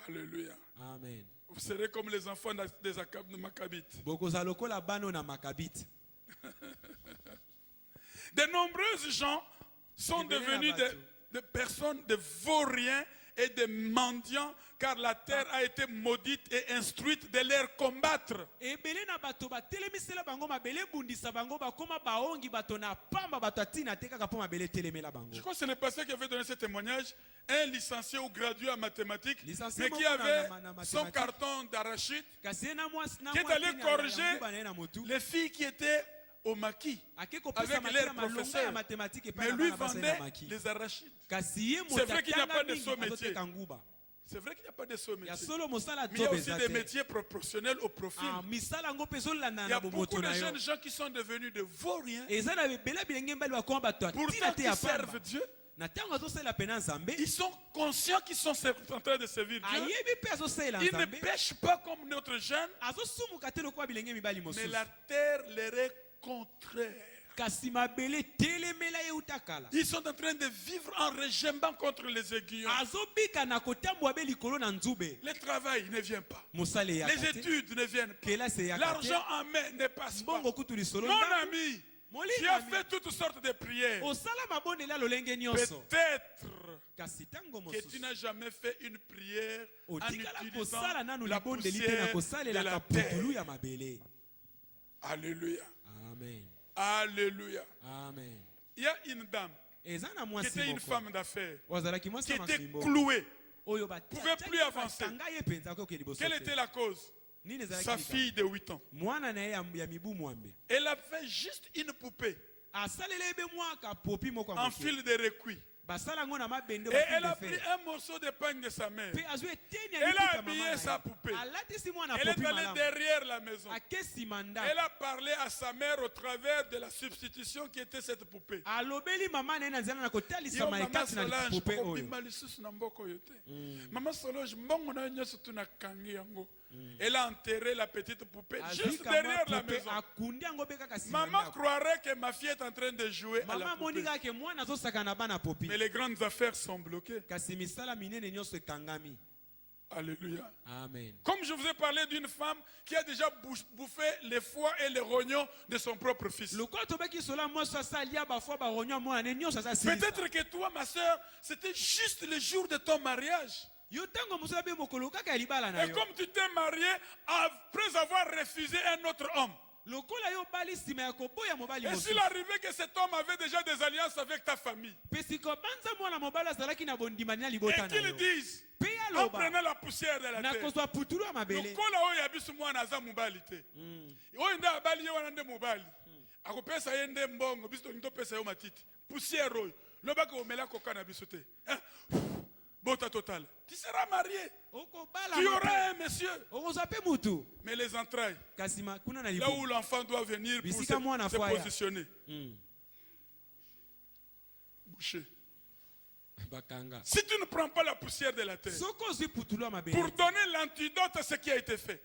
Alléluia. Amen. Vous serez comme les enfants de Maccabites. De nombreux gens sont devenus des personnes, de vauriens et de mendiants, car la terre a été maudite et instruite de les combattre. Je crois que ce n'est pas ça qui avait donné ce témoignage. Un licencié ou gradué en mathématiques, mais qui avait son carton d'arachide, qui est allé corriger les filles qui étaient au maquis avec leurs professeurs, mais lui vendait les arachides. C'est vrai qu'il n'y a pas de saut métier. C'est vrai qu'il n'y a pas de saut métier. Mais il y a aussi des métiers proportionnels au profil. Il y a beaucoup de jeunes gens qui sont devenus de vauriens. Pourtant, ils servent Dieu. Ils sont conscients qu'ils sont en train de servir Dieu. Ils ne pêchent pas comme notre jeune. Mais la terre leur est contraire. Ils sont en train de vivre en régembant contre les aiguillons. Le travail ne vient pas. Les études ne viennent pas. L'argent en main ne passe pas. Mon ami, tu as fait toutes sortes de prières. Peut-être que tu n'as jamais fait une prière en utilisant la poussière de la terre. Alléluia. Amen. Alléluia. Amen. Il y a une dame qui était une femme d'affaires, qui était clouée, ne pouvait plus avancer. Quelle était la cause? Sa fille de 8 ans. Elle avait juste une poupée en fil de recuit. Et elle a pris un morceau de pain de sa mère. Elle a habillé sa poupée. Elle est allée derrière la maison. Elle a parlé à sa mère au travers de la substitution qui était cette poupée. Elle a enterré la petite poupée juste derrière la maison. Maman croirait que ma fille est en train de jouer à la poupée. Mais les grandes affaires sont bloquées. Alléluia. Amen. Comme je vous ai parlé d'une femme qui a déjà bouffé les foies et les rognons de son propre fils. Peut-être que toi, ma soeur, c'était juste le jour de ton mariage. Et comme tu t'es marié après avoir refusé un autre homme. Et s'il arrivait que cet homme avait déjà des alliances avec ta famille, et qu'ils disent, en prenant la poussière de la terre, Bota total. Tu seras marié. Tu auras un monsieur. Mais les entrailles, là où l'enfant doit venir pour se positionner. Bouché. Si tu ne prends pas la poussière de la terre pour donner l'antidote à ce qui a été fait,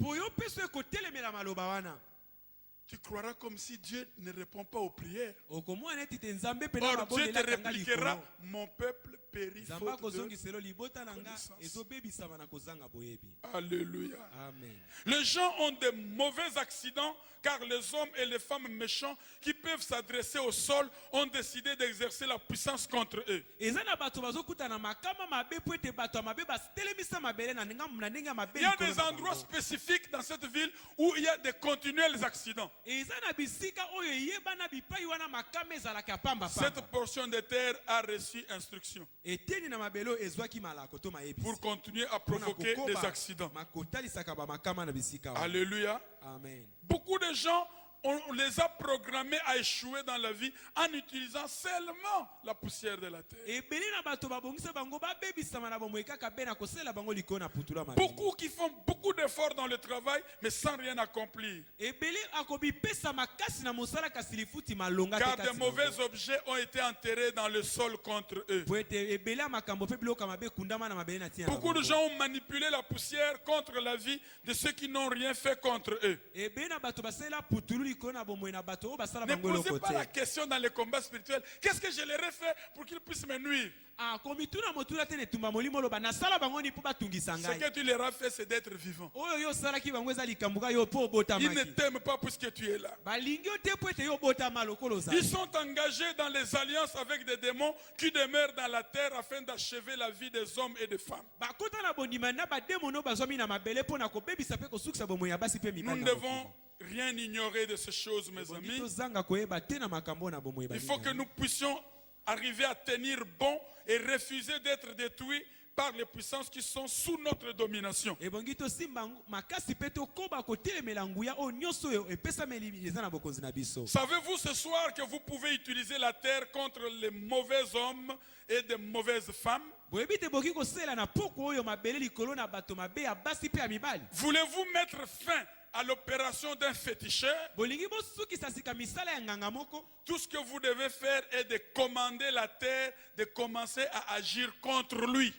tu croiras comme si Dieu ne répond pas aux prières. Or Dieu te répliquera, mon peuple périt faute de connaissance. Alléluia. Amen. Les gens ont de mauvais accidents car les hommes et les femmes méchants qui peuvent s'adresser au sol ont décidé d'exercer la puissance contre eux. Il y a des endroits spécifiques dans cette ville où il y a des continuels accidents. Cette portion de terre a reçu instruction pour continuer à provoquer des accidents. Alléluia. Amen. Beaucoup de gens, on les a programmés à échouer dans la vie en utilisant seulement la poussière de la terre. Beaucoup qui font beaucoup d'efforts dans le travail, mais sans rien accomplir. Car de mauvais objets ont été enterrés dans le sol contre eux. Beaucoup de gens ont manipulé la poussière contre la vie de ceux qui n'ont rien fait contre eux. Ne posez pas la question dans les combats spirituels. Qu'est-ce que je leur ai fait pour qu'ils puissent me nuire? Ce que tu leur as fait, c'est d'être vivant. Ils ne t'aiment pas puisque tu es là. Ils sont engagés dans les alliances avec des démons qui demeurent dans la terre afin d'achever la vie des hommes et des femmes. Nous ne devons rien ignorer de ces choses, mes amis. Il faut que nous puissions arriver à tenir bon et refuser d'être détruits par les puissances qui sont sous notre domination. Savez-vous ce soir que vous pouvez utiliser la terre contre les mauvais hommes et de mauvaises femmes? Voulez-vous mettre fin à l'opération d'un féticheur? Tout ce que vous devez faire est de commander la terre de commencer à agir contre lui.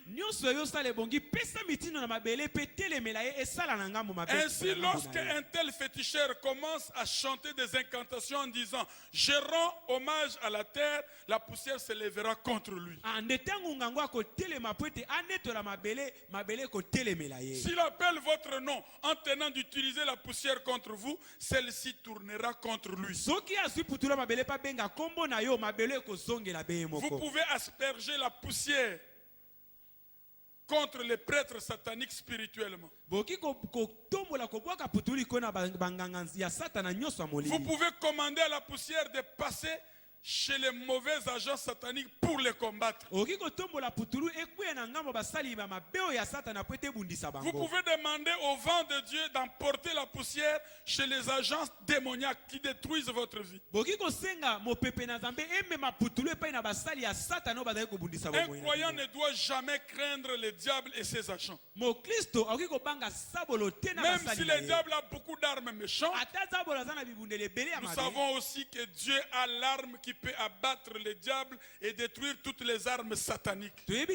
Ainsi, lorsque un tel féticheur commence à chanter des incantations en disant « Je rends hommage à la terre », la poussière se lèvera contre lui. S'il appelle votre nom en tenant d'utiliser la poussière contre vous, celle-ci tournera contre lui. Vous pouvez asperger la poussière contre les prêtres sataniques spirituellement. Vous pouvez commander à la poussière de passer chez les mauvais agents sataniques pour les combattre. Vous pouvez demander au vent de Dieu d'emporter la poussière chez les agents démoniaques qui détruisent votre vie. Un croyant ne doit jamais craindre le diable et ses agents. Même si le diable a beaucoup d'armes méchantes, nous savons aussi que Dieu a l'arme qui peut abattre le diable et détruire toutes les armes sataniques. Faites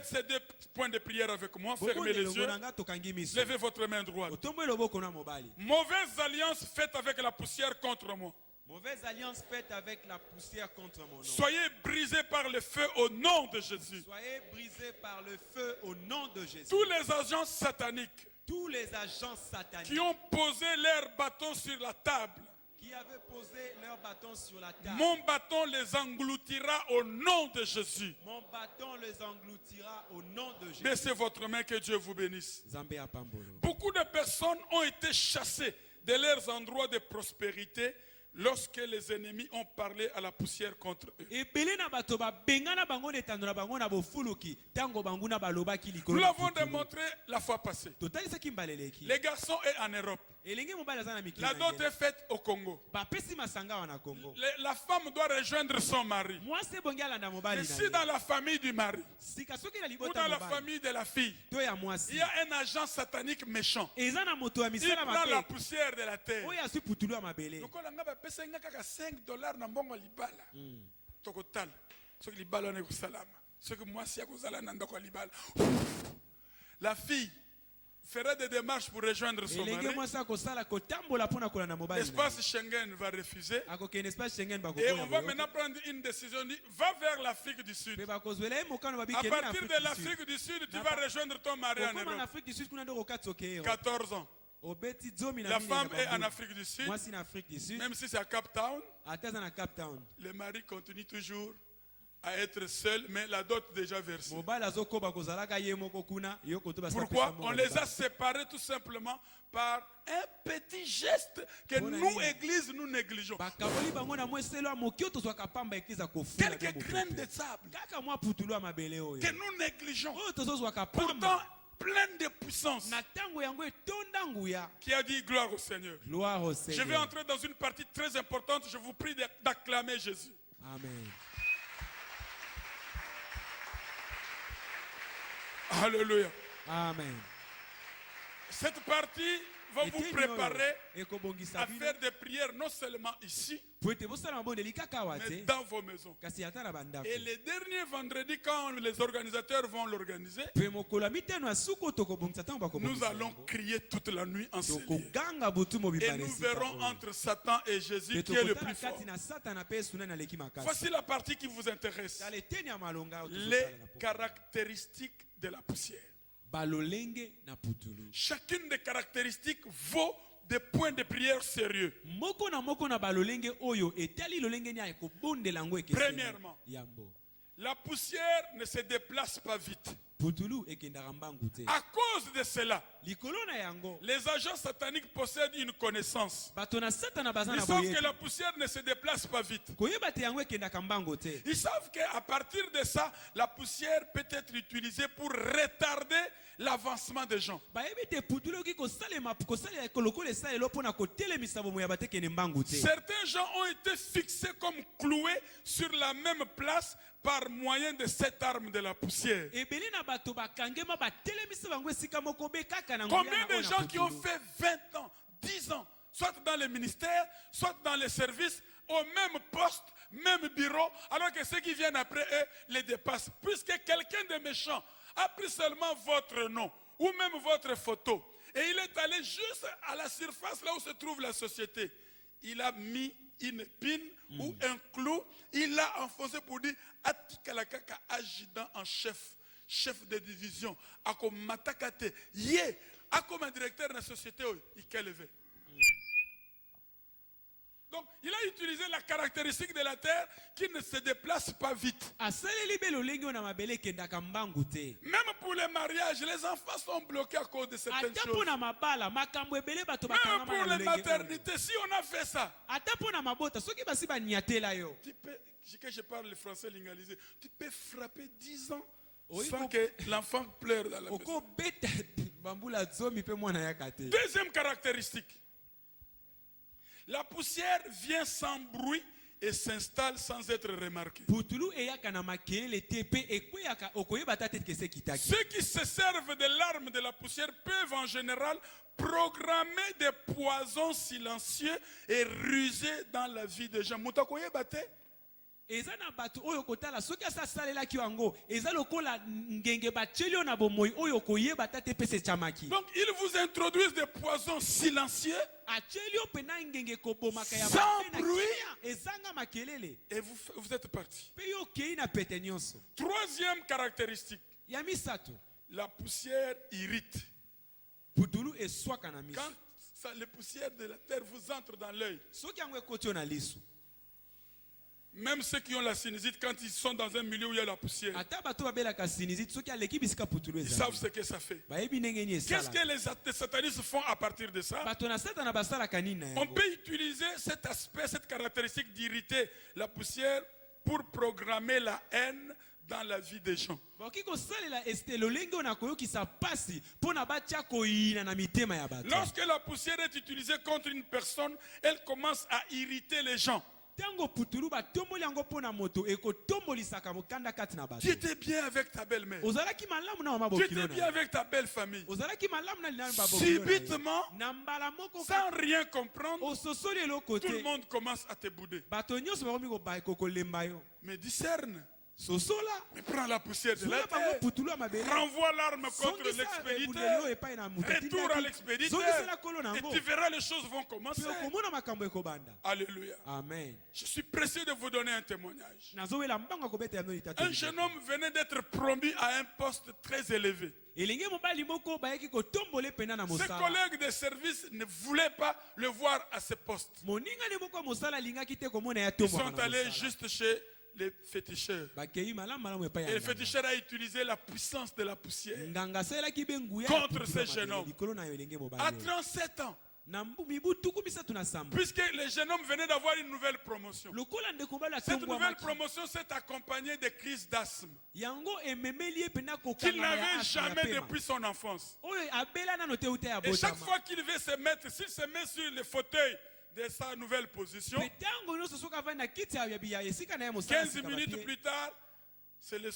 ces 2 points de prière avec moi. Fermez les yeux. Levez votre main droite. Mauvaise alliance faite avec la poussière contre moi. Mauvaise alliance faite avec la poussière contre mon nom. Soyez brisés par le feu au nom de Jésus. Soyez brisés par le feu au nom de Jésus. Tous les agents sataniques qui ont posé leur bâton sur la table, qui avaient posé leur bâton sur la table, mon bâton les engloutira au nom de Jésus. Mon bâton les engloutira au nom de Jésus. Baissez votre main, que Dieu vous bénisse. Beaucoup de personnes ont été chassées de leurs endroits de prospérité lorsque les ennemis ont parlé à la poussière contre eux. Nous l'avons démontré la fois passée. Les garçons sont en Europe. La dot est faite au Congo. La femme doit rejoindre son mari. Et si dans la famille du mari ou dans la famille de la fille, il y a un agent satanique méchant, il prend la poussière de la terre. La fille fera des démarches pour rejoindre son mari. L'espace Schengen va refuser. Et on va maintenant prendre une décision. Va vers l'Afrique du Sud. À partir de l'Afrique du Sud, tu vas rejoindre ton mari en Europe. 14 ans. La femme est en Afrique du Sud. Même si c'est à Cape Town, le mari continue toujours à être seul, mais la dot déjà versée. Pourquoi? On les a séparés tout simplement par un petit geste que nous, Église, nous négligeons. Quelques graines de sable que nous négligeons. Pourtant, pleine de puissance. Qui a dit gloire au Seigneur. Je vais entrer dans une partie très importante. Je vous prie d'acclamer Jésus. Amen. Alléluia. Amen. Cette partie va vous préparer à faire des prières non seulement ici, mais dans vos maisons. Et les derniers vendredis, quand les organisateurs vont l'organiser, nous allons crier toute la nuit en ce lieu. Et nous verrons entre Satan et Jésus qui est le plus fort. Voici la partie qui vous intéresse. Les caractéristiques de la poussière. Chacune des caractéristiques vaut des points de prière sérieux. Premièrement, la poussière ne se déplace pas vite. À cause de cela, les agents sataniques possèdent une connaissance. Ils savent que la poussière ne se déplace pas vite. Ils savent qu'à partir de ça, la poussière peut être utilisée pour retarder l'avancement des gens. Certains gens ont été fixés comme cloués sur la même place par moyen de cette arme de la poussière. Combien de gens qui ont fait 20 ans, 10 ans, soit dans les ministères, soit dans les services, au même poste, même bureau, alors que ceux qui viennent après eux les dépassent. Puisque quelqu'un de méchant a pris seulement votre nom ou même votre photo et il est allé juste à la surface là où se trouve la société. Il a mis une épine ou un clou, il l'a enfoncé pour dire Atikalakaka adjudant en chef de division, ako matakate, yé, comme un directeur de la société, il a levé. Donc, il a utilisé la caractéristique de la terre qui ne se déplace pas vite. Même pour les mariages, les enfants sont bloqués à cause de certaines choses. Même pour les maternités, si on a fait ça, que je parle le français lingalisé, tu peux frapper 10 ans sans que l'enfant pleure dans la maison. Deuxième caractéristique. La poussière vient sans bruit et s'installe sans être remarquée. Ceux qui se servent de l'arme de la poussière peuvent en général programmer des poisons silencieux et rusés dans la vie des gens. Donc ils vous introduisent des poisons silencieux sans bruit et vous êtes parti. Troisième caractéristique, la poussière irrite. Quand les poussières de la terre vous entrent dans l'œil, même ceux qui ont la sinusite, quand ils sont dans un milieu où il y a la poussière, ils savent ce que ça fait. Qu'est-ce que les satanistes font à partir de ça? On peut utiliser cet aspect, cette caractéristique d'irriter la poussière pour programmer la haine dans la vie des gens. Lorsque la poussière est utilisée contre une personne, elle commence à irriter les gens. Tu étais bien avec ta belle-mère. Tu étais bien avec ta belle famille. Subitement, sans rien comprendre, tout le monde commence à te bouder. Mais discerne. Mais prends la poussière de la terre, renvoie l'arme contre l'expéditeur, retourne à l'expéditeur, et tu verras les choses vont commencer. Alléluia. Amen. Je suis pressé de vous donner un témoignage. Un jeune homme venait d'être promu à un poste très élevé. Ses collègues de service ne voulaient pas le voir à ce poste. Ils sont allés juste chez les féticheurs. Et le féticheur a utilisé la puissance de la poussière contre ce jeune homme. À 37 ans. Puisque le jeune homme venait d'avoir une nouvelle promotion. Cette nouvelle promotion s'est accompagnée de crises d'asthme qu'il n'avait jamais depuis son enfance. Et chaque fois qu'il veut se mettre, s'il se met sur le fauteuil de sa nouvelle position, 15 minutes plus tard, c'est le